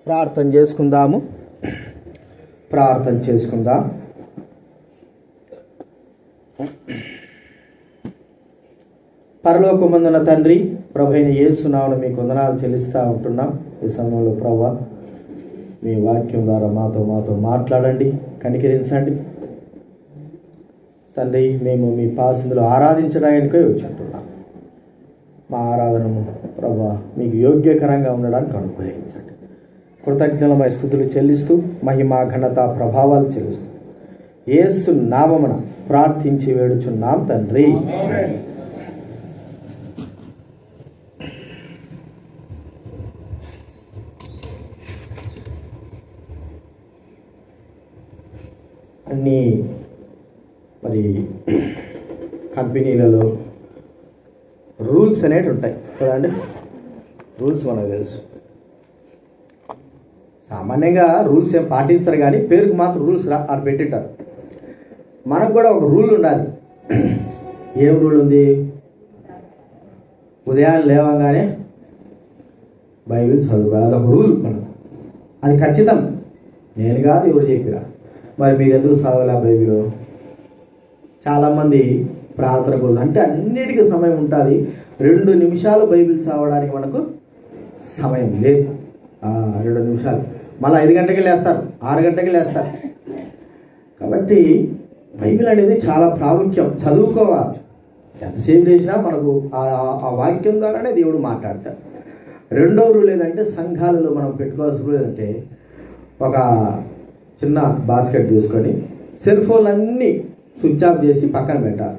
ప్రార్థన చేసుకుందాం. పరలోకమందున్న తండ్రి, ప్రభువైన యేసు నామమున మీకు వందనాలు చెల్లిస్తూ ఉంటున్నాం. ఈ సమయంలో ప్రభువా, మీ వాక్యం ద్వారా మాతో మాట్లాడండి, కనికరించండి తండ్రి. మేము మీ పాసందులో ఆరాధించడానికే వచ్చి ఉంటున్నాం. మా ఆరాధనము ప్రభువా మీకు యోగ్యకరంగా ఉండడానికి అనుగ్రహించండి. కృతజ్ఞతమై స్తుతులు చెల్లిస్తూ, మహిమ ఘనత ప్రభావాలు చెల్లిస్తూ యేసు నామమున ప్రార్థించి వేడుచున్నాం తండ్రి. అన్ని మరి కంపెనీలలో రూల్స్ అనేవి ఉంటాయి కదండి. రూల్స్ మనకు తెలుసు. సామాన్యంగా రూల్స్ ఏం పాటించరు, కానీ పేరుకు మాత్రం రూల్స్ అక్కడ పెట్టింటారు. మనకు కూడా ఒక రూల్ ఉండాలి. ఏం రూల్ ఉంది? ఉదయాన్నే లేవగానే బైబిల్ చదువుకోవాలి. అదొక రూల్ మనకు, అది ఖచ్చితం. నేను కాదు, ఎవరు చెప్పిరా. మరి మీరు ఎందుకు చదవాలా బైబిల్? చాలామంది ప్రార్థన కోసం అంటే అన్నిటికీ సమయం ఉంటుంది. 2 నిమిషాలు బైబిల్ చదవడానికి మనకు సమయం లేదు. 2 నిమిషాలు. మళ్ళీ 5 గంటలకి లేస్తారు, 6 గంటలకి లేస్తారు. కాబట్టి బైబిల్ అనేది చాలా ప్రాముఖ్యం. చదువుకోవాలి. ఎంతసేపు చేసినా మనకు ఆ వాక్యం ద్వారానే దేవుడు మాట్లాడతాడు. రెండో రూల్ ఏంటంటే, సంఘాలలో మనం పెట్టుకోవాల్సిన రూల్ ఏంటంటే, ఒక చిన్న బాస్కెట్ తీసుకొని సెల్ ఫోన్లన్నీ స్విచ్ ఆఫ్ చేసి పక్కన పెట్టాలి.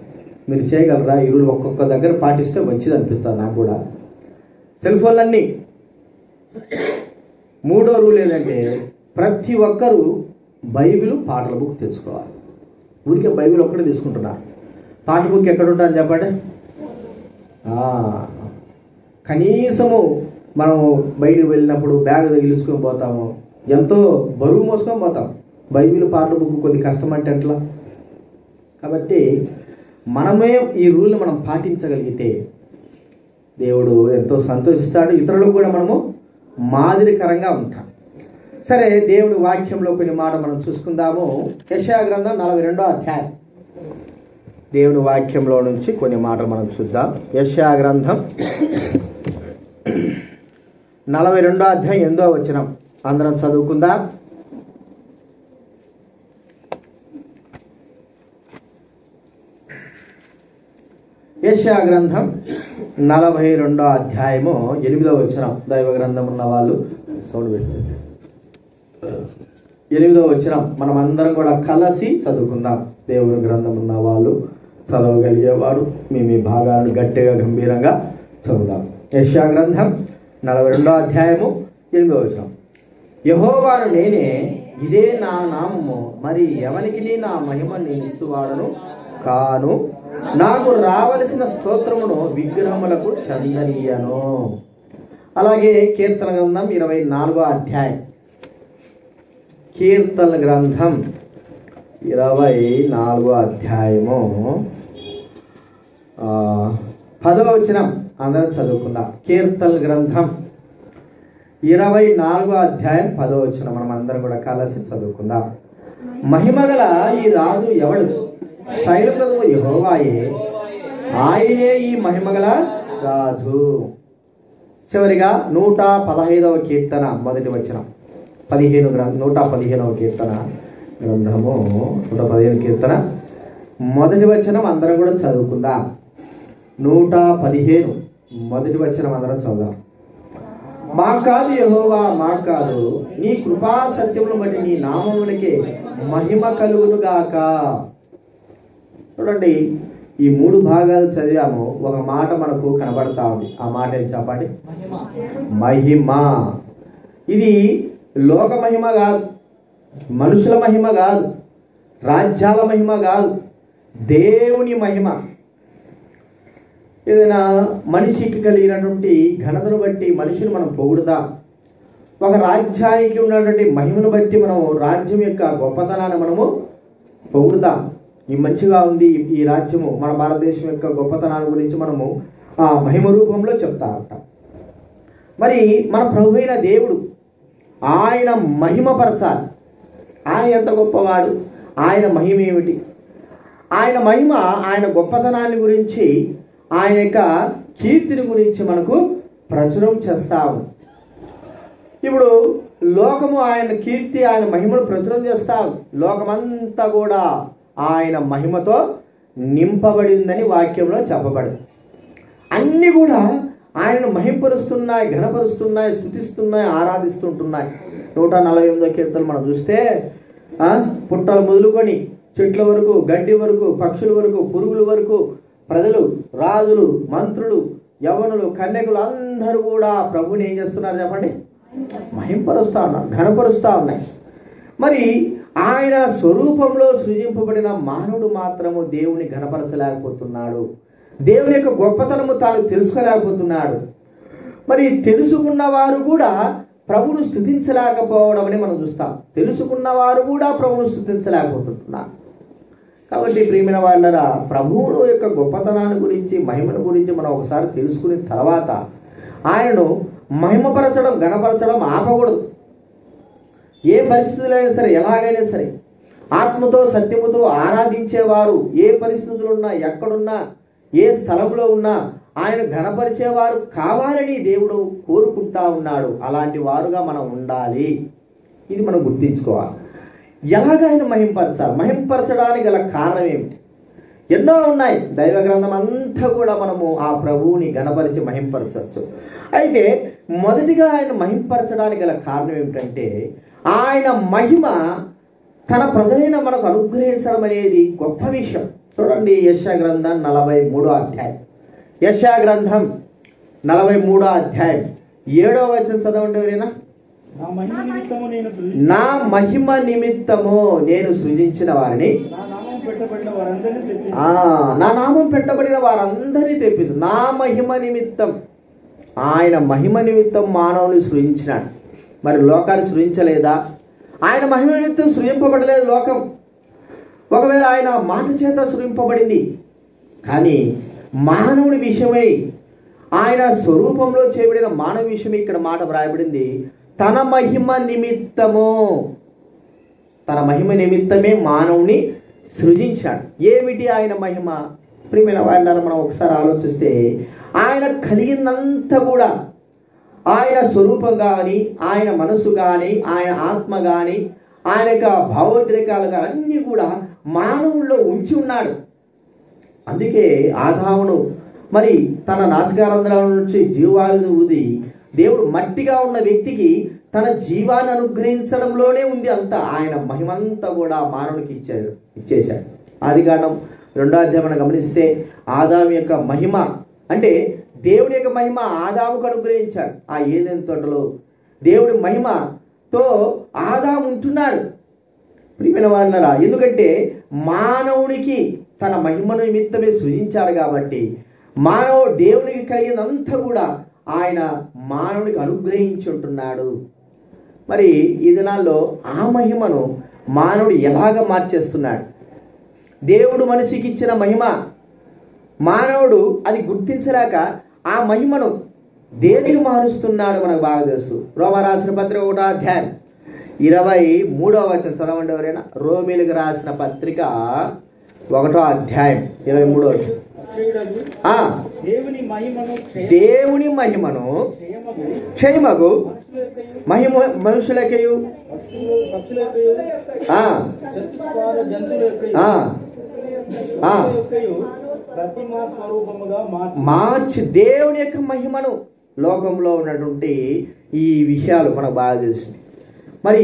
మీరు చేయగలరా? ఈ రూల్ ఒక్కొక్క దగ్గర పాటిస్తే మంచిది అనిపిస్తుంది నాకు కూడా. సెల్ ఫోన్లన్నీ. మూడో రూల్ ఏంటంటే, ప్రతి ఒక్కరూ బైబిల్ పాటల బుక్ తెచ్చుకోవాలి. ఊరికే బైబిల్ ఒక్కడే తీసుకుంటున్నారు. పాట బుక్ ఎక్కడ ఉంటుందని చెప్పండి. కనీసము మనం బయటకు వెళ్ళినప్పుడు బ్యాగ్ తగిలించుకొని పోతాము, ఎంతో బరువు మోసుకొని పోతాం. బైబిల్ పాటల బుక్ కొద్ది కష్టం అంటే ఎట్లా? కాబట్టి మనమే ఈ రూల్ని మనం పాటించగలిగితే దేవుడు ఎంతో సంతోషిస్తాడు. ఇతరులకు కూడా మనము మాదిరికరంగా ఉంటాం. సరే, దేవుడి వాక్యంలో కొన్ని మాట మనం చూసుకుందాము. యెషయా గ్రంథం 42వ అధ్యాయం. దేవుడి వాక్యంలో నుంచి కొన్ని మాటలు మనం చూద్దాం. యెషయా గ్రంథం 42వ అధ్యాయం 8వ వచనం అందరం చదువుకుందాం. యెషయా గ్రంథం 42వ అధ్యాయము 8వ వచనం. దైవ గ్రంథం ఉన్న వాళ్ళు సౌండ్ పెట్టండి. 8వ వచనం మనం అందరం కూడా కలిసి చదువుకుందాం. దేవుని గ్రంథం ఉన్న వాళ్ళు, చదవగలిగేవారు మీ భాగాలను గట్టిగా గంభీరంగా చదువుదాం. యెషయా గ్రంథం 42వ అధ్యాయము 8వ వచనం. యెహోవాను నేనే, ఇదే నా నామము, మరి ఎవనికి నా మహిమ నేను ఇచ్చువాడను కాను. నాకు రావలసిన స్తోత్రమును విగ్రహములకు చెందనీయను. అలాగే కీర్తన గ్రంథం 24వ అధ్యాయం. కీర్తన గ్రంథం 24వ అధ్యాయము 10వ వచనం అందరం చదువుకుందాం. కీర్తన గ్రంథం 24వ అధ్యాయం 10వ వచనం మనం అందరం కూడా కలిసి చదువుకుందాం. మహిమగల ఈ రాజు ఎవడు? శైలప్రభువు యెహోవాయే, ఆయనే ఈ మహిమగల రాజు. చివరిగా 115వ కీర్తన మొదటి వచనం. 115వ కీర్తన గ్రంథము 115 కీర్తన మొదటి వచనం అందరం కూడా చదువుకుందాం. 115 మొదటి వచనం అందరం చదువుదాం. మా కాదు యెహోవా, మా కాదు, నీ కృపా సత్యమును బట్టి నీ నామమునకే మహిమ కలుగును గాక. చూడండి, ఈ 3 భాగాలు చదివాము. ఒక మాట మనకు కనబడతా ఉంది. ఆ మాట ఏం చెప్పండి? మహిమ. ఇది లోక మహిమ కాదు, మనుషుల మహిమ కాదు, రాజ్యాల మహిమ కాదు, దేవుని మహిమ. ఏదైనా మనిషికి కలిగినటువంటి ఘనతను బట్టి మనిషిని మనం పొగుడుతాం. ఒక రాజ్యానికి ఉన్నటువంటి మహిమను బట్టి మనం రాజ్యం యొక్క గొప్పతనాన్ని మనము పొగుడుతాం. ఈ మంచిగా ఉంది ఈ రాజ్యము, మన భారతదేశం యొక్క గొప్పతనాన్ని గురించి మనము ఆ మహిమ రూపంలో చెప్తా ఉంటాం. మరి మన ప్రభు అయిన దేవుడు ఆయన మహిమపరచాలి. ఆయన ఎంత గొప్పవాడు, ఆయన మహిమ ఏమిటి, ఆయన మహిమ, ఆయన గొప్పతనాన్ని గురించి, ఆయన యొక్క కీర్తిని గురించి మనకు ప్రచురం చేస్తాము. ఇప్పుడు లోకము ఆయన కీర్తి, ఆయన మహిమను ప్రచురం చేస్తాం. లోకమంతా కూడా ఆయన మహిమతో నింపబడిందని వాక్యంలో చెప్పబడింది. అన్నీ కూడా ఆయనను మహింపరుస్తున్నాయి, ఘనపరుస్తున్నాయి, స్తుతిస్తున్నాయి, ఆరాధిస్తుంటున్నాయి. 148వ కీర్తన మనం చూస్తే పుట్టలు మొదలుకొని చెట్ల వరకు, గడ్డి వరకు, పక్షుల వరకు, పురుగుల వరకు, ప్రజలు, రాజులు, మంత్రులు, యవ్వనులు, కన్యకులు అందరూ కూడా ప్రభుని ఏం చేస్తున్నారు చెప్పండి? మహింపరుస్తా ఉన్నారు, ఘనపరుస్తా ఉన్నాయి. మరి ఆయన స్వరూపంలో సృజింపబడిన మానవుడు మాత్రము దేవుని ఘనపరచలేకపోతున్నాడు. దేవుని యొక్క గొప్పతనము తాను తెలుసుకోలేకపోతున్నాడు. మరి తెలుసుకున్న వారు కూడా ప్రభువును స్తుతించలేకపోవడం అని మనం చూస్తాం. తెలుసుకున్న వారు కూడా ప్రభువును స్తుతించలేకపోతున్నారు. కాబట్టి ప్రియమైన వాళ్ళరా, ప్రభువును యొక్క గొప్పతనాన్ని గురించి, మహిమను గురించి మనం ఒకసారి తెలుసుకున్న తర్వాత ఆయనను మహిమపరచడం, ఘనపరచడం ఆపకూడదు. ఏ పరిస్థితులు అయినా సరే, ఎలాగైనా సరే ఆత్మతో సత్యముతో ఆరాధించేవారు ఏ పరిస్థితులు ఉన్నా, ఎక్కడున్నా, ఏ స్థలంలో ఉన్నా ఆయన ఘనపరిచేవారు కావాలని దేవుడు కోరుకుంటా ఉన్నాడు. అలాంటి వారుగా మనం ఉండాలి. ఇది మనం గుర్తించుకోవాలి. ఎలాగ ఆయన మహింపరచాలి? మహింపరచడానికి గల కారణం ఏమిటి? ఎన్నో ఉన్నాయి. దైవ గ్రంథం అంతా కూడా మనము ఆ ప్రభువుని ఘనపరిచి మహింపరచవచ్చు. అయితే మొదటిగా ఆయన మహింపరచడానికి గల కారణం ఏమిటంటే, ఆయన మహిమ తన ప్రజలైన మనకు అనుగ్రహించడం అనేది గొప్ప విషయం. చూడండి, యెషయా గ్రంథం 43వ అధ్యాయం. యెషయా గ్రంథం 43వ అధ్యాయం 7వ వచనం చదవండి ఎవరైనా. నా మహిమ నిమిత్తము నేను సృజించిన వారిని, నా నామం పెట్టబడిన వారందరినీ తెప్పించు. నా మహిమ నిమిత్తం, ఆయన మహిమ నిమిత్తం మానవుని సృజించినాడు. మరి లోకాన్ని సృజించలేదా? ఆయన మహిమ నిమిత్తం సృజింపబడలేదు లోకం. ఒకవేళ ఆయన మాట చేత సృజింపబడింది, కానీ మానవుని విషయమై, ఆయన స్వరూపంలో చేయబడిన మానవ విషయమై ఇక్కడ మాట వ్రాయబడింది. తన మహిమ నిమిత్తము, తన మహిమ నిమిత్తమే మానవుని సృజించాడు. ఏమిటి ఆయన మహిమ? ప్రియమైన వాళ్ళని మనం ఒకసారి ఆలోచిస్తే, ఆయన కలిగినంత కూడా, ఆయన స్వరూపం కానీ, ఆయన మనసు కానీ, ఆయన ఆత్మ కానీ, ఆయన యొక్క భావోద్రేకాలు కానీ అన్నీ కూడా మానవుల్లో ఉంచి ఉన్నాడు. అందుకే ఆదామును మరి తన నాసికారంధ్రాల నుంచి జీవాలను ఊది దేవుడు మట్టిగా ఉన్న వ్యక్తికి తన జీవాన్ని అనుగ్రహించడంలోనే ఉంది అంతా. ఆయన మహిమంతా కూడా మానవునికి ఇచ్చేశాడు. ఆదికాండం 2వ అధ్యాయం మనం గమనిస్తే, ఆదాము యొక్క మహిమ అంటే దేవుడి యొక్క మహిమ ఆదాముకు అనుగ్రహించాడు. ఆ ఏదెన్ తోటలో దేవుడి మహిమతో ఆదాము ఉంటున్నాడు. ప్రియమైన వాళ్ళరా, ఎందుకంటే మానవుడికి తన మహిమను నిమిత్తమే సృజించాడు కాబట్టి మానవుడు దేవునికి కలిగినంతా కూడా ఆయన మానవుడికి అనుగ్రహించి ఉంటున్నాడు. మరి ఈ దినాల్లో ఆ మహిమను మానవుడు ఎలాగ మార్చేస్తున్నాడు? దేవుడు మనిషికి ఇచ్చిన మహిమ మానవుడు అది గుర్తించలేక ఆ మహిమను దేనికి మారుస్తున్నాడు మనకు బాగా తెలుసు. రోమా రాసిన పత్రిక 1వ అధ్యాయం 23వ వచనం చదవండి ఎవరైనా. రోమీలకు రాసిన పత్రిక 1వ అధ్యాయం 23వ వచనం. దేవుని మహిమను క్షయమగు మహిమ మనుషులకయు మార్చి దేవుని యొక్క మహిమను లోకంలో ఉన్నటువంటి ఈ విషయాలు మనకు బాగా తెలుసు. మరి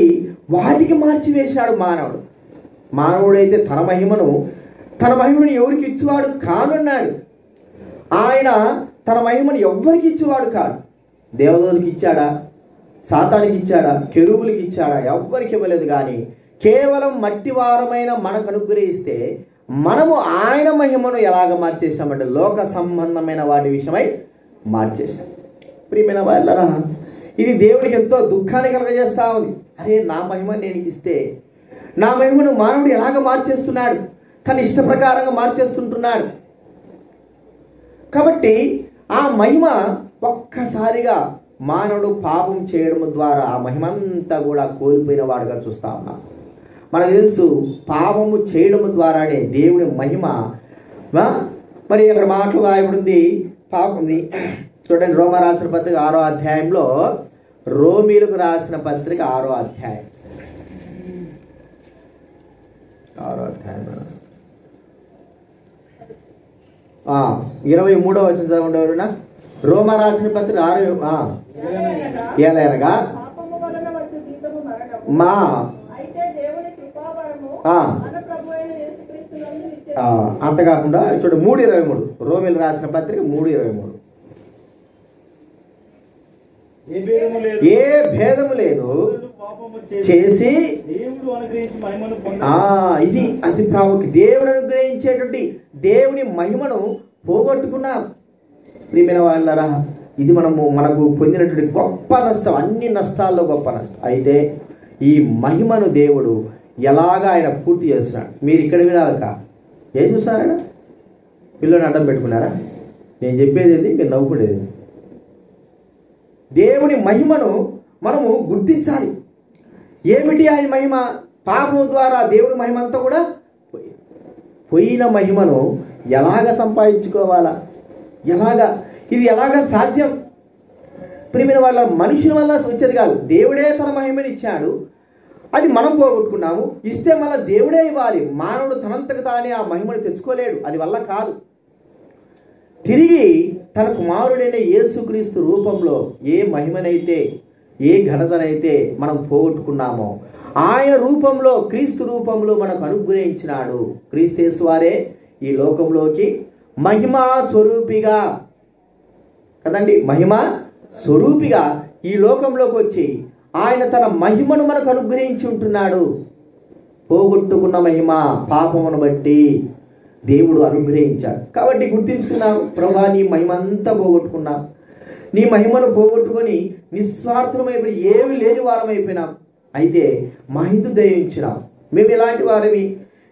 వాటికి మార్చి వేశాడు మానవుడు. మానవుడైతే తన మహిమను ఎవరికి ఇచ్చేవాడు కానున్నాడు. ఆయన తన మహిమను ఎవ్వరికి ఇచ్చేవాడు కాదు. దేవదూతలకు ఇచ్చాడా? సాతానికి ఇచ్చాడా? కెరూబులకి ఇచ్చాడా? ఎవ్వరికి ఇవ్వలేదు. కానీ కేవలం మట్టివారమైన మనకు అనుగ్రహిస్తే మనము ఆయన మహిమను ఎలాగ మార్చేసామంటే లోక సంబంధమైన వాటి విషయమై మార్చేశాం. ప్రియమైన వాళ్ళరా, ఇది దేవుడికి ఎంతో దుఃఖాన్ని కలగజేస్తా ఉంది. అరే, నా మహిమ నేను ఇస్తే నా మహిమను మానవుడు ఎలాగ మార్చేస్తున్నాడు? తన ఇష్ట ప్రకారంగా మార్చేస్తుంటున్నాడు. కాబట్టి ఆ మహిమ ఒక్కసారిగా మానవుడు పాపం చేయడం ద్వారా ఆ మహిమంతా కూడా కోల్పోయిన వాడుగా చూస్తా ఉన్నాం. మనకు తెలుసు పాపము చేయడం ద్వారానే దేవుని మహిమ. మరి అక్కడ మాటలు రాయబడింది పాపంని చూడండి. రోమ రాసిన పత్రిక 6వ అధ్యాయంలో, రోమీలకు రాసిన పత్రిక 6వ అధ్యాయం 23వ వచనం చదవండి. రోమ రాసిన పత్రిక 6 ఏలైనగా మా అంతకాకుండా చూడు 3:23 రోమిలు రాసిన పత్రిక 3:23 ఏ భేదము లేదు చేసి ఇది అతి ప్రాముఖ్యం. దేవుడు అనుగ్రహించేటువంటి దేవుని మహిమను పోగొట్టుకున్నాం. ప్రియమైన వాళ్ళరా, ఇది మనకు పొందినటువంటి గొప్ప నష్టం, అన్ని నష్టాల్లో గొప్ప నష్టం. అయితే ఈ మహిమను దేవుడు ఎలాగా ఆయన పూర్తి చేస్తున్నాడు. మీరు ఇక్కడ వినాక ఏం చూస్తున్నారా? పిల్లని అడ్డం పెట్టుకున్నారా? నేను చెప్పేది ఏంది, మీరు నవ్వుకునేది. దేవుని మహిమను మనము గుర్తించాలి. ఏమిటి ఆయన మహిమ? పాపం ద్వారా దేవుడి మహిమ అంతా కూడా పోయిన మహిమను ఎలాగ సంపాదించుకోవాలా? ఇది ఎలాగా సాధ్యం? ప్రియమైన వాళ్ళ మనుషుల వల్ల వచ్చేది కాదు. దేవుడే తన మహిమని ఇచ్చాడు, అది మనం పోగొట్టుకున్నాము. ఇస్తే మళ్ళీ దేవుడే ఇవ్వాలి. మానవుడు తనంతకు తానే ఆ మహిమను తెచ్చుకోలేడు, అది వల్ల కాదు. తిరిగి తన కుమారుడైన యేసుక్రీస్తు రూపంలో ఏ మహిమనైతే ఏ ఘనతనైతే మనం పోగొట్టుకున్నామో ఆయన రూపంలో, క్రీస్తు రూపంలో మనకు అనుగ్రహించినాడు. క్రీస్తు యేసు వారే ఈ లోకంలోకి మహిమా స్వరూపిగా కదండి, మహిమా స్వరూపిగా ఈ లోకంలోకి వచ్చి ఆయన తన మహిమను మనకు అనుగ్రహించి ఉంటున్నాడు. పోగొట్టుకున్న మహిమ పాపమును బట్టి దేవుడు అనుగ్రహించాడు. కాబట్టి గుర్తించుకున్నాం, ప్రభా నీ మహిమ అంతా పోగొట్టుకున్నాం. నీ మహిమను పోగొట్టుకొని నిస్వార్థమైపోయి ఏమి లేని వారం అయిపోయినాం. అయితే మహిమను దయించినాం. మేము ఎలాంటి వారిని?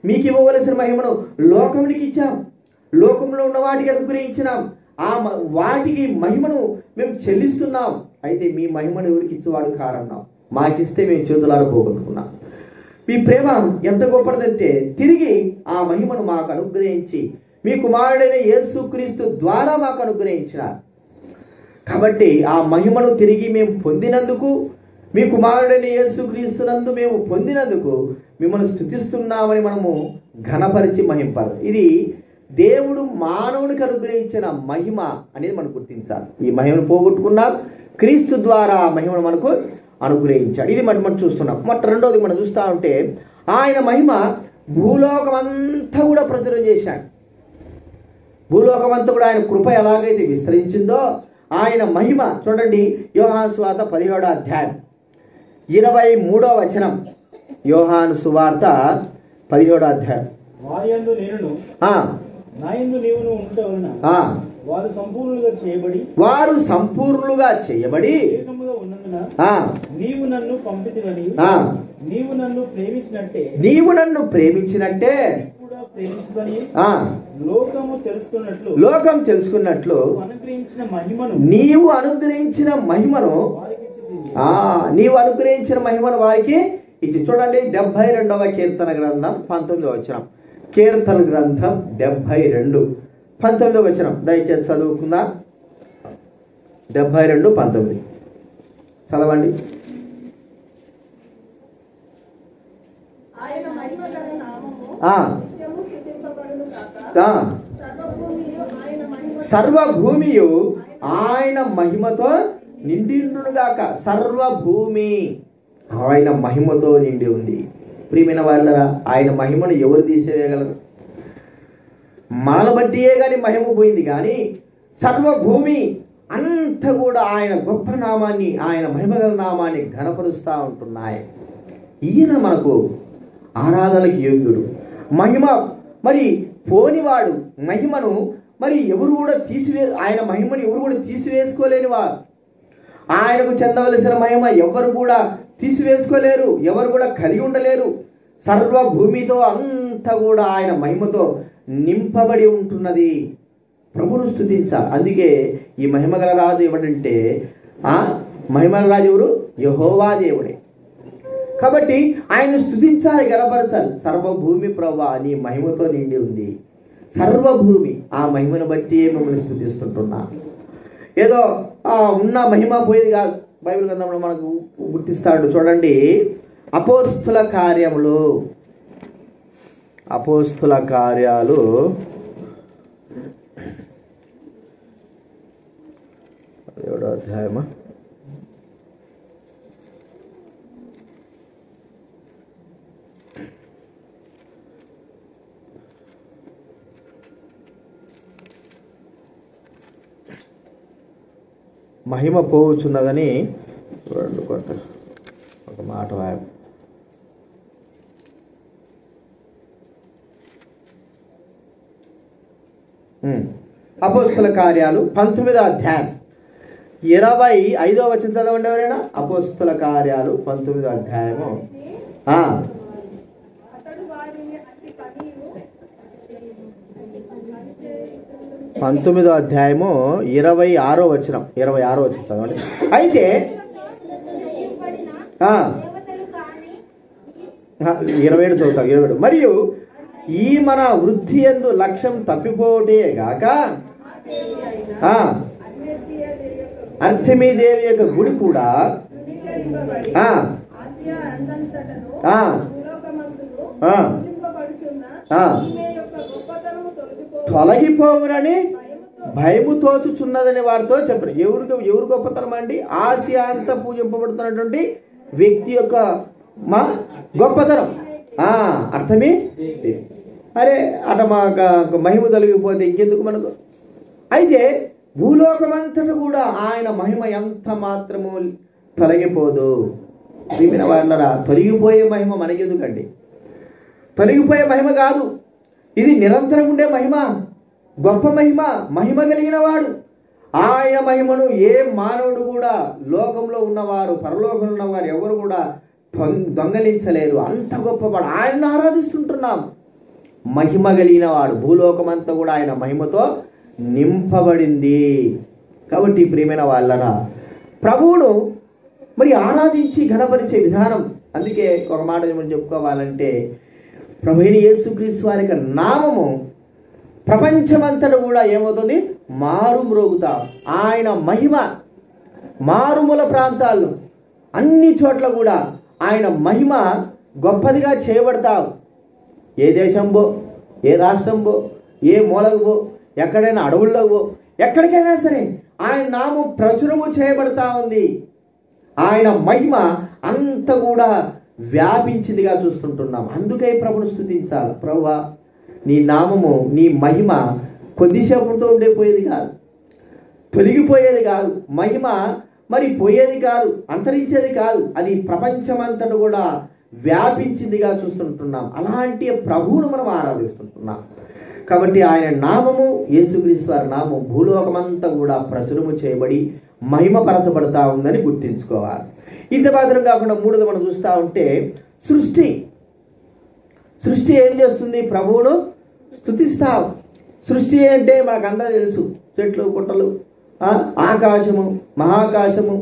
మీకు ఇవ్వవలసిన మహిమను లోకమునికి ఇచ్చాం, లోకంలో ఉన్న వాటికి అనుగ్రహించినాం. వాటికి మహిమను మేము చెల్లిస్తున్నాం. అయితే మీ మహిమను ఎవరికి ఇచ్చేవాడు కారన్నాం. మాకిస్తే మేము చేతులారా పోగొట్టుకున్నాం. మీ ప్రేమ ఎంత గొప్పదంటే తిరిగి ఆ మహిమను మాకు అనుగ్రహించి మీ కుమారుడైన యేసుక్రీస్తు ద్వారా మాకు అనుగ్రహించినారు. కాబట్టి ఆ మహిమను తిరిగి మేము పొందినందుకు, మీ కుమారుడైన యేసుక్రీస్తునందు మేము పొందినందుకు మిమ్మల్ని స్తుతిస్తున్నామని మనము ఘనపరిచి మహింపాలి. ఇది దేవుడు మానవునికి అనుగ్రహించిన మహిమ అనేది మనం గుర్తించాలి. ఈ మహిమను పోగొట్టుకున్నాం, క్రీస్తు ద్వారా ఆ మహిమను మనకు అనుగ్రహించాడు. ఇది మనం చూస్తున్నాం. రెండోది మనం చూస్తూ ఉంటే ఆయన మహిమ భూలోకమంతా కూడా ప్రచురం చేశాడు. భూలోకమంతా కూడా ఆయన కృప ఎలాగైతే విస్తరించిందో ఆయన మహిమ చూడండి. యోహాను సువార్త 17వ అధ్యాయం 23వ వచనం. యోహాను సువార్త 17వ అధ్యాయం. వారు సంపూర్ణులుగా చేయబడి నీవు నన్ను పంపితివని నీవు నన్ను ప్రేమించినట్టే లోకం తెలుసుకున్నట్లు నీవు అనుగ్రహించిన మహిమను వారికి ఇచ్చి. చూడండి 72వ కీర్తన గ్రంథం 19వ వచనం. కీర్తన గ్రంథం 72 19వ వచనం దయచేసి చదువుకుందా. 72:19 చదవండి. సర్వభూమియు ఆయన మహిమతో నిండిండుగాక. సర్వభూమి ఆయన మహిమతో నిండి ఉంది. ప్రియమైన వాళ్ళరా, ఆయన మహిమను ఎవరు తీసేయగలరు? మనల్ని బట్టియే కానీ మహిమ పోయింది, కానీ సర్వభూమి అంత కూడా ఆయన గొప్ప నామాన్ని, ఆయన మహిమగల నామాన్ని ఘనపరుస్తూ ఉంటున్నాయి. ఈయన మనకు ఆరాధనకి యోగ్యుడు. మహిమ మరి పోనివాడు. మహిమను మరి ఎవరు కూడా ఆయన మహిమను ఎవరు కూడా తీసివేసుకోలేని వారు. ఆయనకు చెందవలసిన మహిమ ఎవరు కూడా తీసివేసుకోలేరు, ఎవరు కూడా కలిగి ఉండలేరు. సర్వభూమితో అంతా కూడా ఆయన మహిమతో నింపబడి ఉంటున్నది. ప్రభువును స్తుతించాలి. అందుకే ఈ మహిమగల రాజు ఏమిటంటే మహిమల రాజు ఎవరు? యెహోవా దేవుడే. కాబట్టి ఆయన్ని స్తుతించాలి, గణపరచాలి. సర్వభూమి ప్రభువా నీ మహిమతో నిండి ఉంది. సర్వభూమి ఆ మహిమను బట్టి మిమ్మల్ని స్తుతిస్తుంటున్నా. ఏదో ఉన్న మహిమ పోయేది కాదు. బైబిల్ గ్రంథంలో మనకు గుర్తిస్తాడు. చూడండి, అపోస్తుల కార్యాలు 17వ అధ్యాయమా? మహిమ పోవచ్చున్నదని చూడండి, కొత్త ఒక మాట రాయ. అపోస్తుల కార్యాలు 19వ అధ్యాయం 25వ వచనం చదవండి ఎవరైనా. అపోస్తుల కార్యాలు 19వ అధ్యాయము 19వ అధ్యాయము 26వ వచనం చదవండి. అయితే 27 చదువుతాం. 27 మరియు ఈ మన వృద్ధి యందు లక్ష్యం తప్పిపోటే గాక అర్తెమీ దేవి యొక్క గుడి కూడా తొలగిపోవునని భయము తోచుచున్నదని వారితో చెప్పారు. ఎవరు గొప్పతనం అండి? ఆసియా అంతా పూజింపబడుతున్నటువంటి వ్యక్తి యొక్క గొప్పతనం. అర్థమే అరే అట మా మహిమ తొలగిపోతే ఇంకెందుకు మనకు? అయితే భూలోకమంతటా కూడా ఆయన మహిమ ఎంత మాత్రము తొలగిపోదు. ప్రియమైన వాళ్ళరా, తొలగిపోయే మహిమ మనకెందుకండి? తొలగిపోయే మహిమ కాదు, ఇది నిరంతరం ఉండే మహిమ, గొప్ప మహిమ. మహిమ కలిగిన వాడు. ఆయన మహిమను ఏ మానవుడు కూడా, లోకంలో ఉన్నవారు, పరలోకంలో ఉన్నవారు ఎవరు కూడా దొంగలించలేరు. అంత గొప్పవాడు. ఆయన ఆరాధిస్తుంటున్నాం. మహిమ కలిగిన వాడు. భూలోకమంతా కూడా ఆయన మహిమతో నింపబడింది. కాబట్టి ప్రియమైన వాళ్ళరా, ప్రభువును మరి ఆరాధించి ఘనపరిచే విధానం. అందుకే ఒక మాట మనం చెప్పుకోవాలంటే, ప్రభువైన యేసుక్రీస్తు వారి యొక్క నామము ప్రపంచమంతటా కూడా ఏమవుతుంది? మారుమ్రోగుతా. ఆయన మహిమ మారుమూల ప్రాంతాల్లో అన్ని చోట్ల కూడా ఆయన మహిమ గొప్పదిగా చేయబడతావు. ఏ దేశంబో, ఏ రాష్ట్రంబో, ఏ మూలకుబో, ఎక్కడైనా అడవుల్లోవో, ఎక్కడికైనా సరే ఆయన నామం ప్రచురము చేయబడతా ఉంది. ఆయన మహిమ అంత కూడా వ్యాపించిందిగా చూస్తుంటున్నాం. అందుకే ప్రభుని స్తుతించాలి. ప్రభువా నీ నామము, నీ మహిమ కొద్దిసేపుతో ఉండిపోయేది కాదు, తొలగిపోయేది కాదు. మహిమ మరి పోయేది కాదు, అంతరించేది కాదు. అది ప్రపంచమంతటా కూడా వ్యాపించిందిగా చూస్తుంటున్నాం. అలాంటి ప్రభువును మనం ఆరాధిస్తుంటున్నాం. కాబట్టి ఆయన నామము, యేసుక్రీస్తు వారి నామం భూలోకమంతా కూడా ప్రచురము చేయబడి మహిమపరచబడతా ఉందని గుర్తించుకోవాలి. ఇంత మాత్రం కాకుండా మూడోది మనం చూస్తూ ఉంటే సృష్టి ఏం చేస్తుంది? ప్రభువును స్తుతిస్తాం. సృష్టి అంటే మనకందరూ తెలుసు. చెట్లు, పుట్టలు, ఆకాశము, మహాకాశము,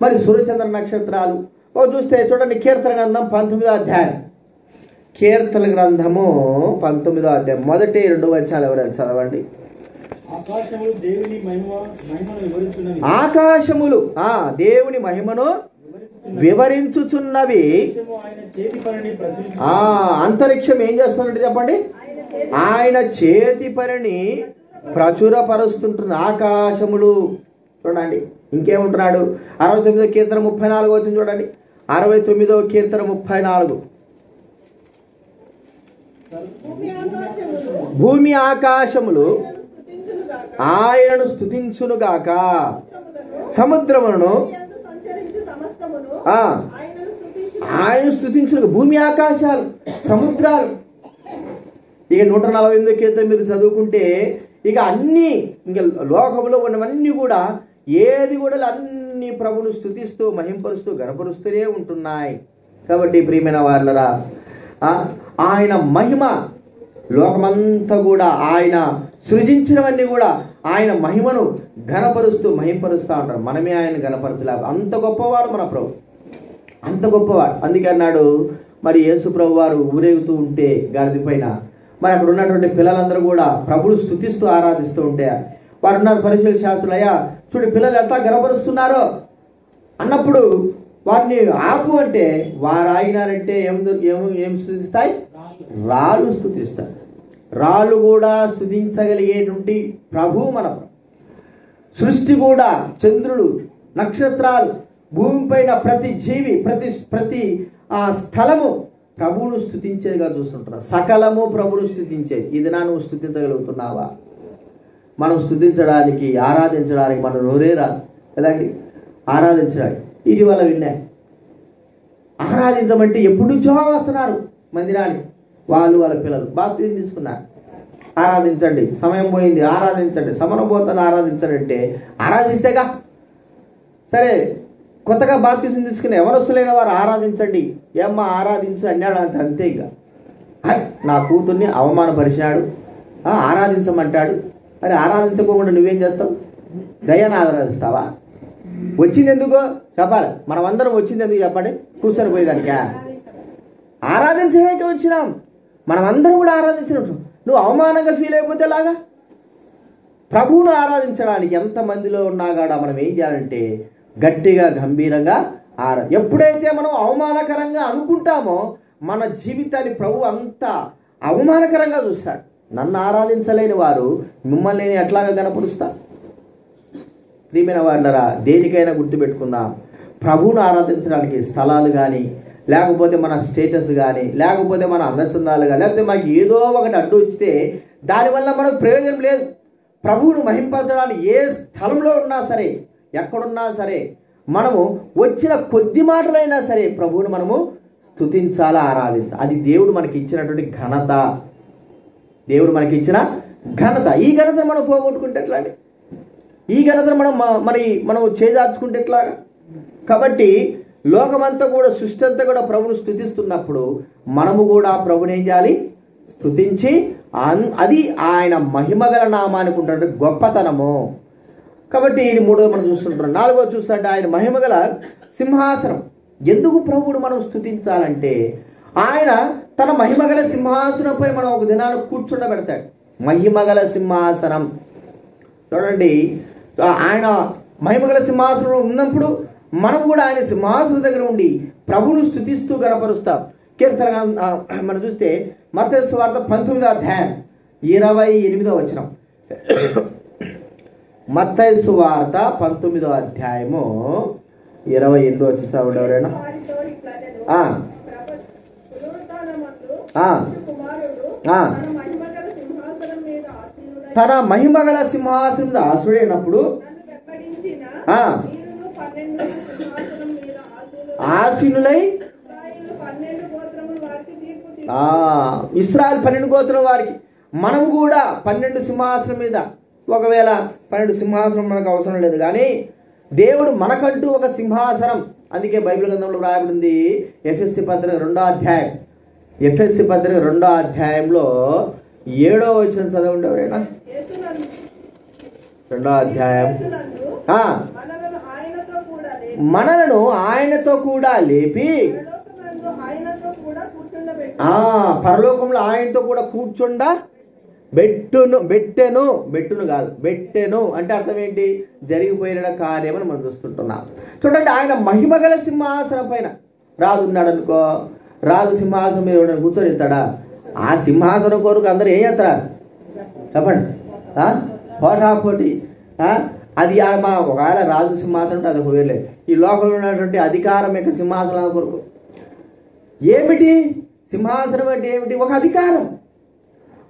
మరి సూర్యచంద్ర నక్షత్రాలు. చూస్తే చూడండి, కీర్తన గ్రంథం 19వ అధ్యాయం. కీర్తన గ్రంథము 19వ అధ్యాయం 1-2 వచనాలు ఎవరైనా చదవండి. ఆకాశములు దేవుని మహిమను వివరించుచున్నవి. అంతరిక్షం ఏం చేస్తున్నట్టు చెప్పండి? ఆయన చేతి పనిని ప్రచురపరుస్తుంటున్న ఆకాశములు. చూడండి ఇంకేముంటున్నాడు? 69వ కీర్తన 34 వచ్చింది చూడండి. 69వ కీర్తన 34. భూమి ఆకాశములు ఆయనను స్తుతించునుగాక, సముద్రములను ఆయన స్తుతించును. భూమి ఆకాశాలు, సముద్రాలు. ఇక 148వ కీర్తన మీరు చదువుకుంటే ఇక అన్ని, ఇంకా లోకంలో ఉన్నవన్నీ కూడా ఏది కూడా అన్ని ప్రభును స్తుతిస్తూ మహింపరుస్తూ గణపరుస్తూనే ఉంటున్నాయి. కాబట్టి ప్రియమైన వాళ్ళరా, ఆయన మహిమ లోకమంతా కూడా ఆయన సృజించినవన్నీ కూడా ఆయన మహిమను మహింపరుస్తూ ఉంటారు. మనమే ఆయన ఘనపరచలే. అంత గొప్పవాడు మన ప్రభు, అంత గొప్పవాడు. అందుకే అన్నాడు మరి యేసు ప్రభు వారు ఊరేగుతూ ఉంటే గాడిద పైన, మరి అక్కడ ఉన్నటువంటి పిల్లలందరూ కూడా ప్రభువును స్తుతిస్తూ ఆరాధిస్తూ ఉంటే వారు ఉన్నారు పరిశీలన శాస్త్రులు, అయ్యా చూడు పిల్లలు ఎట్లా గనపరుస్తున్నారో అన్నప్పుడు వారిని ఆపు అంటే వారు ఆగినారంటే ఏం స్తుతిస్తాయి? రాళ్ళు స్తుతిస్తాయి. రాళ్ళు కూడా స్తుతించగలిగేటువంటి ప్రభు మన సృష్టి కూడా, చంద్రుడు, నక్షత్రాలు, భూమిపైన ప్రతి జీవి, ప్రతి స్థలము ప్రభువును స్తుతించేదిగా చూస్తుంటున్నాం. సకలము ప్రభువును స్తుతించేది. ఇది నువ్వు స్తుతించగలుగుతున్నావా? మనం స్తుతించడానికి, ఆరాధించడానికి మనం నోరే రాదు కదండి. ఆరాధించడానికి ఇటీవల విన్నా, ఆరాధించమంటే ఎప్పటి నుంచో వస్తున్నారు మందిరానికి, వాళ్ళ పిల్లలు బాప్తిజం తీసుకున్నారు. ఆరాధించండి, సమయం పోయింది, ఆరాధించండి, సమరం పోతాను ఆరాధించండి అంటే ఆరాధిస్తేగా సరే. కొత్తగా బాప్తిజం తీసుకుని ఎవరొస్తులైన వారు ఆరాధించండి, ఏమ్మా ఆరాధించు అన్నాడు అంతే. ఇక నా కూతుర్ని అవమానపరిచాడు, ఆరాధించమంటాడు. మరి ఆరాధించకుండా నువ్వేం చేస్తావు? దయ్యాన్ని ఆరాధిస్తావా? వచ్చింది ఎందుకో చెప్పాలి. మనం అందరం వచ్చింది ఎందుకు చెప్పండి? కూర్చొని పోయేదానికా? ఆరాధించడానికి వచ్చినాం. మనం అందరం కూడా ఆరాధించినట్టు నువ్వు అవమానంగా ఫీల్ అయిపోతే లాగా. ప్రభువును ఆరాధించడానికి ఎంతమందిలో ఉన్నా కూడా మనం ఏం చేయాలంటే గట్టిగా గంభీరంగా ఎప్పుడైతే మనం అవమానకరంగా అనుకుంటామో మన జీవితాన్ని ప్రభు అంత అవమానకరంగా చూస్తాడు. నన్ను ఆరాధించలేని వారు మిమ్మల్ని నేను ఎట్లాగా కనపరుస్తా? ప్రియమైన వాళ్ళరా, దేనికైనా గుర్తుపెట్టుకుందాం, ప్రభువును ఆరాధించడానికి స్థలాలు కానీ, లేకపోతే మన స్టేటస్ కానీ, లేకపోతే మన అందచందాలు కానీ, లేకపోతే మాకు ఏదో ఒకటి అడ్డు వస్తే దానివల్ల మనకు ప్రయోజనం లేదు. ప్రభువును మహింపరచడానికి ఏ స్థలంలో ఉన్నా సరే, ఎక్కడున్నా సరే, మనము వచ్చిన కొద్ది మాటలైనా సరే ప్రభువును మనము స్తుతించాలా, ఆరాధించాలి. అది దేవుడు మనకి ఇచ్చినటువంటి ఘనత. దేవుడు మనకి ఇచ్చిన ఘనత. ఈ ఘనతను మనం పోగొట్టుకుంటే ఎట్లా అండి? ఈ ఘనతను మనం చేజార్చుకుంటే ఎట్లాగా? కాబట్టి లోకమంతా కూడా, సృష్టి అంతా కూడా ప్రభువును స్తుతిస్తున్నప్పుడు మనము కూడా ప్రభుని ఏం చేయాలి? స్తుతించి అది ఆయన మహిమగల నామానికి ఉన్నటువంటి గొప్పతనము. కాబట్టి ఇది మూడోది మనం చూస్తుంటాం. నాలుగోది చూస్తుంటే ఆయన మహిమగల సింహాసనం. ఎందుకు ప్రభువును మనం స్తుతించాలంటే ఆయన తన మహిమగల సింహాసనంపై మనం ఒక దినాన్ని కూర్చుండబెడతాడు. మహిమగల సింహాసనం చూడండి, ఆయన మహిమగల సింహాసనం ఉన్నప్పుడు మనం కూడా ఆయన సింహాసనం దగ్గర ఉండి ప్రభువును స్తుతిస్తూ గణపరుస్తాం. కీర్తన మనం చూస్తే మత్తయి సువార్త 19వ అధ్యాయం 28వ వచనం. మత్తయి సువార్త 19వ అధ్యాయము 28వ వచనం చదవండి ఎవరైనా. తన మహిమగల సింహాసనం మీద ఆసుడైనప్పుడు ఆసీనులై ఇశ్రాయేలు 12 గోత్రం వారికి, మనము కూడా 12 సింహాసనం మీద. ఒకవేళ 12 సింహాసనం మనకు అవసరం లేదు, కానీ దేవుడు మనకంటూ ఒక సింహాసనం. అందుకే బైబిల్ గ్రంథంలో రాయబడింది ఎఫెసీ పత్రిక 2వ అధ్యాయం, ఎఫెసీ పత్రిక 2వ అధ్యాయంలో 7వ వచనం చదవండి ఎవరైనా. 2వ అధ్యాయం. మనలను ఆయనతో కూడా లేపి పరలోకంలో ఆయనతో కూడా బెట్టును కాదు, బెట్టెను అంటే అర్థం ఏంటి? జరిగిపోయిన కార్యం అని మనం చూస్తుంటున్నాం. చూడండి, ఆయన మహిమగల సింహాసనం పైన రాజు ఉన్నాడు అనుకో, రాజు సింహాసనం మీద ఎవడని కూర్చొని ఇస్తాడా? ఆ సింహాసనం కొరకు అందరూ ఏం చేస్తారు చెప్పండి? పోటాపోటీ. అది ఒకవేళ రాజు సింహాసనం అది పోయలే. ఈ లోకంలో ఉన్నటువంటి అధికారం యొక్క సింహాసనం కొరకు ఏమిటి? సింహాసనం అంటే ఏమిటి? ఒక అధికారం.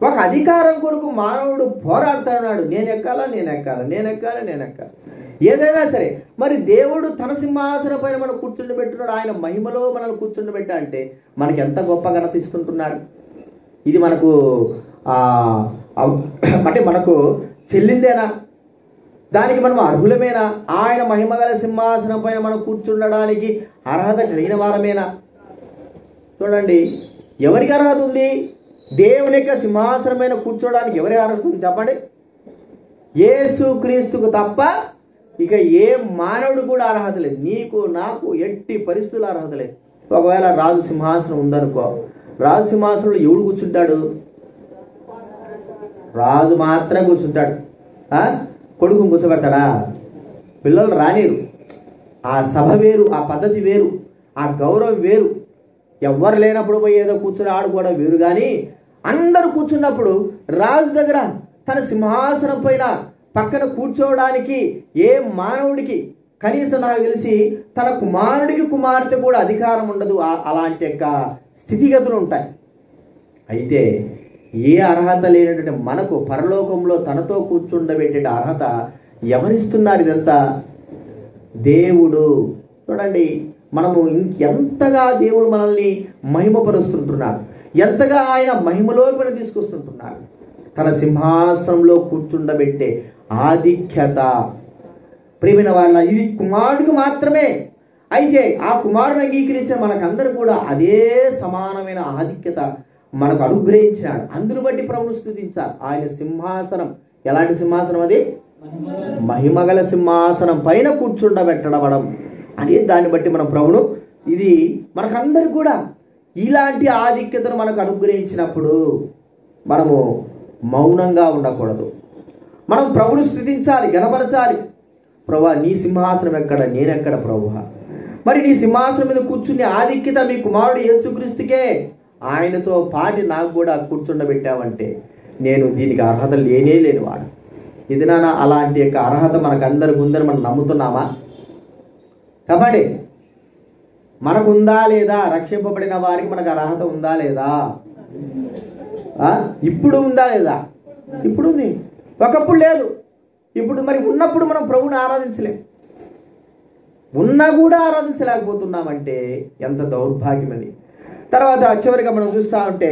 ఒక అధికారం కొరకు మానవుడు పోరాడుతున్నాడు. నేను ఎక్కాలి. ఏదైనా సరే. మరి దేవుడు తన సింహాసనం పైన మనం కూర్చుండబెట్టున్నాడు. ఆయన మహిమలో మనల్ని కూర్చుండబెట్టా అంటే మనకి ఎంత గొప్ప ఘనత ఇస్తుంటున్నాడు. ఇది మనకు అంటే మనకు చెల్లిందేనా? దానికి మనం అర్హులమేనా? ఆయన మహిమగల సింహాసనం పైన మనం కూర్చుండడానికి అర్హత కలిగిన వారమేనా? చూడండి, ఎవరికి అర్హత ఉంది? దేవుని యొక్క సింహాసనం పైన కూర్చోవడానికి ఎవరి అర్హత ఉంది చెప్పండి? యేసుక్రీస్తుకు తప్ప ఇక ఏ మానవుడు కూడా అర్హత లేదు. నీకు నాకు ఎట్టి పరిస్థితులు అర్హత లేదు. ఒకవేళ రాజు సింహాసనం ఉందనుకో, రాజు సింహాసనంలో ఎవడు కూర్చుంటాడు? రాజు మాత్రమే కూర్చుంటాడు. కొడుకు కూర్చోబెడతాడా? పిల్లలు రానిరు. ఆ సభ వేరు, ఆ పద్ధతి వేరు, ఆ గౌరవం వేరు. ఎవ్వరు లేనప్పుడు పోయి ఏదో కూర్చుని ఆడుకోవడం వేరు. కానీ అందరూ కూర్చున్నప్పుడు రాజు దగ్గర తన సింహాసనం పైన పక్కన కూర్చోవడానికి ఏ మానవుడికి, కనీసం నాకు తెలిసి తన కుమారుడికి కుమార్తె కూడా అధికారం ఉండదు. అలాంటి యొక్క స్థితిగతులు ఉంటాయి. అయితే ఏ అర్హత లేనటువంటి మనకు పరలోకంలో తనతో కూర్చుండబెట్టే అర్హత ఎవరిస్తున్నారు? ఇదంతా దేవుడు. చూడండి, మనము ఇంకెంతగా దేవుడు మనల్ని మహిమపరుస్తుంటున్నాడు, ఎంతగా ఆయన మహిమలోకి మనం తీసుకొస్తుంటున్నాడు. తన సింహాసనంలో కూర్చుండబెట్టే ఆధిక్యత. ప్రియమైన వాళ్ళ, ఇది కుమారుడికి మాత్రమే. అయితే ఆ కుమారుని అంగీకరించిన మనకందరూ కూడా అదే సమానమైన ఆధిక్యత మనకు అనుగ్రహించినాడు. అందును బట్టి ప్రభువును స్తుతించాలి. ఆయన సింహాసనం ఎలాంటి సింహాసనం? అది మహిమగల సింహాసనం పైన కూర్చుండబెట్టడం అనేది. దాన్ని బట్టి మనం ప్రభువును, ఇది మనకందరూ కూడా ఇలాంటి ఆధిక్యతను మనకు అనుగ్రహించినప్పుడు మనము మౌనంగా ఉండకూడదు. మనం ప్రభువును స్తుతించాలి, గణపరచాలి. ప్రభువా, నీ సింహాసనం ఎక్కడ, నేనెక్కడ ప్రభువా? మరి నీ సింహాసనం మీద కూర్చునే ఆధిక్యత మీ కుమారుడు యేసుక్రీస్తుకే. ఆయనతో పాటి నాకు కూడా కూర్చుండబెట్టావంటే నేను దీనికి అర్హత లేనే వాడు. ఇది నాన్న, అలాంటి యొక్క అర్హత మనకందరికి ఉందని మనం నమ్ముతున్నామా? కాబట్టి మనకుందా లేదా? రక్షింపబడిన వారికి మనకు అర్హత ఉందా లేదా? ఇప్పుడు ఉందా లేదా? ఇప్పుడు ఉంది, ఒకప్పుడు లేదు. ఇప్పుడు మరి ఉన్నప్పుడు మనం ప్రభువుని ఆరాధించలేం. ఉన్నా కూడా ఆరాధించలేకపోతున్నామంటే ఎంత దౌర్భాగ్యం అది. తర్వాత చివరిగా మనం చూస్తూ ఉంటే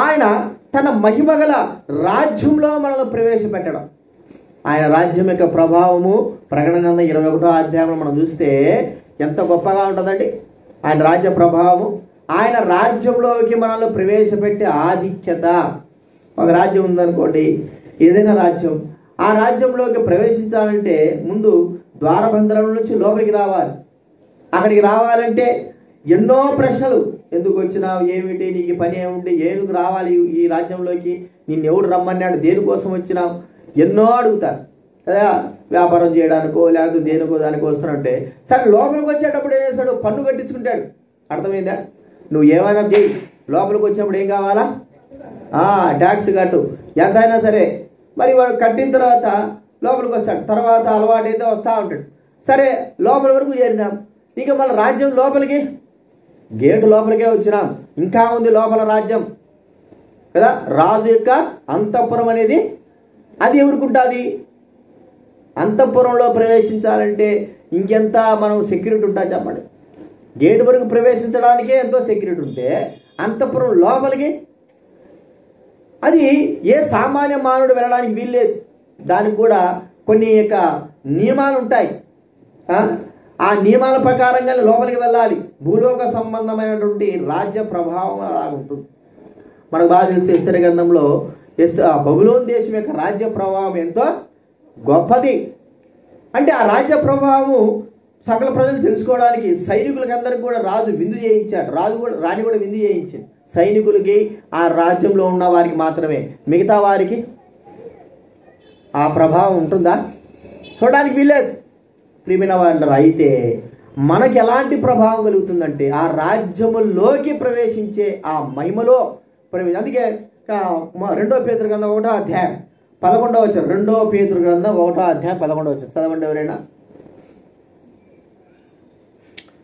ఆయన తన మహిమగల రాజ్యంలో మనల్ని ప్రవేశపెట్టడం. ఆయన రాజ్యం యొక్క ప్రభావము ప్రకటన గ్రంథం 21వ అధ్యాయంలో మనం చూస్తే ఎంత గొప్పగా ఉంటుందండి. ఆయన రాజ్య ప్రభావము, ఆయన రాజ్యంలోకి మనల్ని ప్రవేశపెట్టే ఆధిక్యత. ఒక రాజ్యం ఉందనుకోండి, ఏదైనా రాజ్యం, ఆ రాజ్యంలోకి ప్రవేశించాలంటే ముందు ద్వారబంధనం నుంచి లోపలికి రావాలి. అక్కడికి రావాలంటే ఎన్నో ప్రశ్నలు. ఎందుకు వచ్చినావు, ఏమిటి, నీకు పని ఏముంది, ఎందుకు రావాలి ఈ రాజ్యంలోకి, నిన్ను ఎవడు రమ్మన్నాడు, దేనికోసం వచ్చినావు, ఎన్నో అడుగుతారు కదా. వ్యాపారం చేయడానికో లేకపోతే దేనికో దానికో వస్తున్నట్టే. సరే, లోపలికి వచ్చేటప్పుడు ఏం చేస్తాడు? పన్ను కట్టించుకుంటాడు. అర్థమైందా? నువ్వు ఏమైనా చేయి, లోపలికి వచ్చినప్పుడు ఏం కావాలా? ట్యాక్స్ కట్టు, ఎంతైనా సరే. మరి వాడు కట్టిన తర్వాత లోపలికి వస్తాడు. తర్వాత అలవాటు అయితే వస్తూ ఉంటాడు. సరే, లోపల వరకు చేరినాం. ఇక మళ్ళీ రాజ్యం లోపలికి, గేటు లోపలికే వచ్చినాం, ఇంకా ఉంది లోపల రాజ్యం కదా. రాజు యొక్క అంతఃపురం అనేది అది ఎవరుకుంటుంది? అంతఃపురంలో ప్రవేశించాలంటే ఇంకెంత మనం సెక్యూరిటీ ఉంటా చెప్పండి. గేటు వరకు ప్రవేశించడానికే ఎంతో సెక్యూరిటీ ఉంటే అంతఃపురం లోపలికి అది ఏ సామాన్య మానవుడు వెళ్ళడానికి వీల్లేదు. దానికి కూడా కొన్ని యొక్క నియమాలు ఉంటాయి. ఆ నియమాల ప్రకారంగా లోపలికి వెళ్ళాలి. భూలోక సంబంధమైనటువంటి రాజ్య ప్రభావం అలా ఉంటుంది. మనకు బాగా తెలిసి ఎస్తేర్ గ్రంథంలో బబులోను దేశం యొక్క రాజ్య ప్రభావం ఎంతో గొప్పది. అంటే ఆ రాజ్య ప్రభావము సకల ప్రజలు తెలుసుకోవడానికి సైనికులకి అందరికి కూడా రాజు విందు చేయించాడు. రాణి కూడా విందు చేయించింది. సైనికులకి, ఆ రాజ్యంలో ఉన్న వారికి మాత్రమే, మిగతా వారికి ఆ ప్రభావం ఉంటుందా? చూడడానికి వీల్లేదు. ప్రియమైన వాళ్ళు, అయితే మనకి ఎలాంటి ప్రభావం కలుగుతుందంటే ఆ రాజ్యములోకి ప్రవేశించే ఆ మహిమలో అందుకే 2 పేతురు గ్రంథం 1వ అధ్యాయం 11వ వచనం. 2 పేతురు గ్రంథం 1వ అధ్యాయం 11వ వచనం చదవండి ఎవరైనా.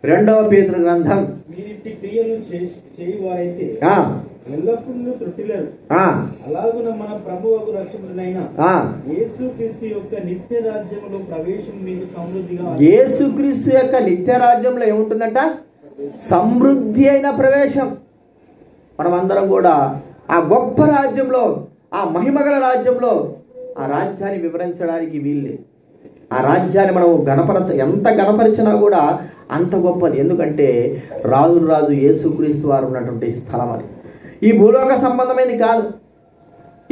2 పేతురు గ్రంథం అలాగున మన ప్రభువుకు రక్షకుడైన యేసుక్రీస్తు యొక్క నిత్య రాజ్యములో ప్రవేశం మీకు సమృద్ధిగా. యేసుక్రీస్తు యొక్క నిత్య రాజ్యంలో ఏముంటుందంట? సమృద్ధి అయిన ప్రవేశం. మనమందరం కూడా ఆ గొప్ప రాజ్యంలో, ఆ మహిమగల రాజ్యంలో, ఆ రాజ్యాన్ని వివరించడానికి వీల్లేదు. ఆ రాజ్యాన్ని మనం ఎంత గణపరిచినా కూడా అంత గొప్పది. ఎందుకంటే రాజు యేసుక్రీస్తు వారు ఉన్నటువంటి స్థలం అది. ఈ భూలోక సంబంధమైనది కాదు,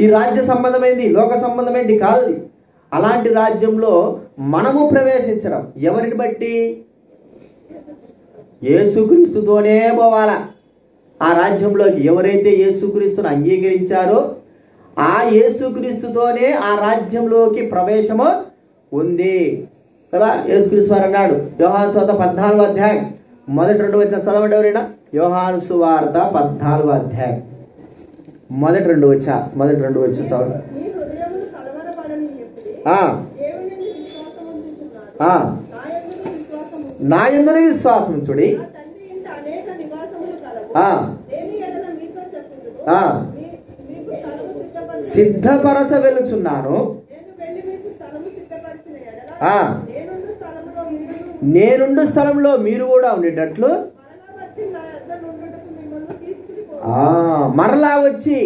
ఈ రాజ్య సంబంధమైనది, లోక సంబంధమైనది కాదు. అలాంటి రాజ్యంలో మనము ప్రవేశించడం ఎవరిని బట్టి? యేసుక్రీస్తుతోనే పోవాలా ఆ రాజ్యంలోకి. ఎవరైతే యేసుక్రీస్తును అంగీకరించారో ఆ యేసుక్రీస్తుతోనే ఆ రాజ్యంలోకి ప్రవేశము ఉంది కదా. యేసుక్రీస్తు వారు అన్నాడు, యోహాను సువార్త 14వ అధ్యాయం మొదటి 2 వచనం చదవండి ఎవరైనా. యోహాను సువార్త 14వ అధ్యాయం మొదటి 2 వచనం చదవండి. నా యందున విశ్వాసం ఉంచుడి, సిద్ధపరచ వెలుచున్నాను, నేనుండు స్థలంలో మీరు కూడా ఉండేటట్లు మరలా వచ్చి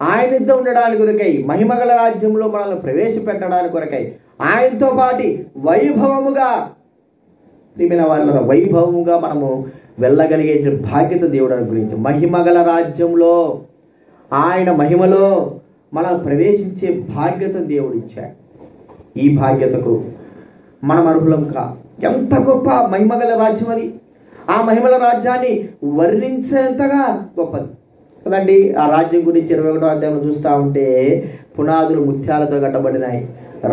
ఆయన యుద్ధ ఉండడానికి కొరకై, మహిమగల రాజ్యంలో మనల్ని ప్రవేశపెట్టడానికి కొరకై, ఆయనతో పాటు వైభవముగా, ప్రియమైన వాళ్ళ వైభవముగా మనము వెళ్ళగలిగే బాధ్యత దేవుడు అనుగ్రహించి, మహిమగల రాజ్యంలో ఆయన మహిమలో మనం ప్రవేశించే బాధ్యత దేవుడు ఇచ్చాడు. ఈ బాధ్యతకు మనం అర్హులం కా. ఎంత గొప్ప మహిమగల రాజ్యం అది! ఆ మహిమల రాజ్యాన్ని వర్ణించేంతగా గొప్పది కదండి. ఆ రాజ్యం గురించి 21వ అధ్యాయంలో చూస్తూ ఉంటే పునాదులు ముత్యాలతో కట్టబడినాయి,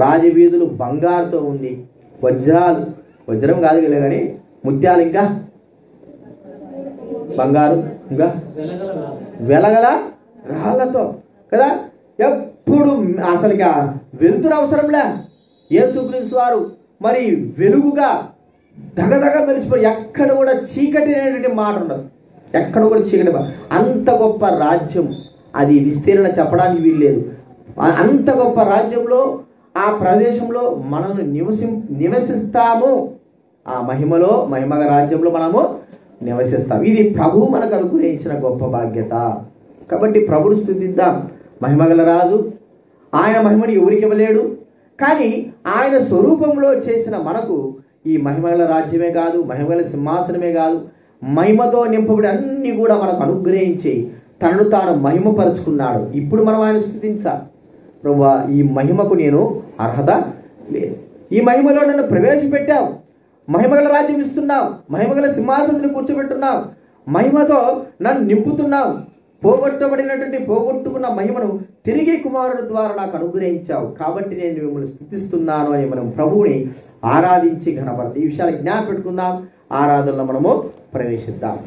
రాజవీధులు బంగారుతో ఉంది, వజ్రం కాదు కానీ ముత్యాలు, ఇంకా బంగారు, ఇంకా వెలగల రాళ్లతో కదా. ఎప్పుడు అసలు వెలుతురు అవసరంలే. యేసుక్రీస్తు వారు మరి వెలుగుగా దగదగ మెరిచిపోయి, ఎక్కడ కూడా చీకటి అనేటువంటి మాట ఉండదు, ఎక్కడ కూడా చీకటి. అంత గొప్ప రాజ్యం అది, విస్తీర్ణ చెప్పడానికి వీల్లేదు. అంత గొప్ప రాజ్యంలో, ఆ ప్రదేశంలో మనల్ని నివసిస్తాము. ఆ మహిమగ రాజ్యంలో మనము నివసిస్తాం. ఇది ప్రభువు మనకు అనుగ్రహించిన గొప్ప బాధ్యత. కాబట్టి ప్రభుడు స్తుతిద్దాం. మహిమగల రాజు, ఆయన మహిమను ఎవరికి ఇవ్వలేడు. కానీ ఆయన స్వరూపంలో చేసిన మనకు ఈ మహిమగల రాజ్యమే కాదు, మహిమగల సింహాసనమే కాదు, మహిమతో నింపబడి అన్ని కూడా మనకు అనుగ్రహించి తనను తాను మహిమపరుచుకున్నాడు. ఇప్పుడు మనం ఆయన స్తుతించాలి. ప్రభువా, ఈ మహిమకు నేను అర్హత లేదు, ఈ మహిమలో నన్ను ప్రవేశపెట్టావు, మహిమగల రాజ్యం ఇస్తున్నావు, మహిమగల సింహాసనం కూర్చోబెట్టున్నావు, మహిమతో నన్ను నింపుతున్నావు, పోగొట్టుకున్న మహిమను తిరిగి కుమారుడు ద్వారా నాకు అనుగ్రహించావు, కాబట్టి నేను మిమ్మల్ని స్తుతిస్తున్నాను అని మనం ప్రభువుని ఆరాధించి ఘనపడతాం. ఈ విషయాన్ని జ్ఞాపకం పెట్టుకుందాం. ఆరాధనలో మనము ప్రవేశిద్దాం.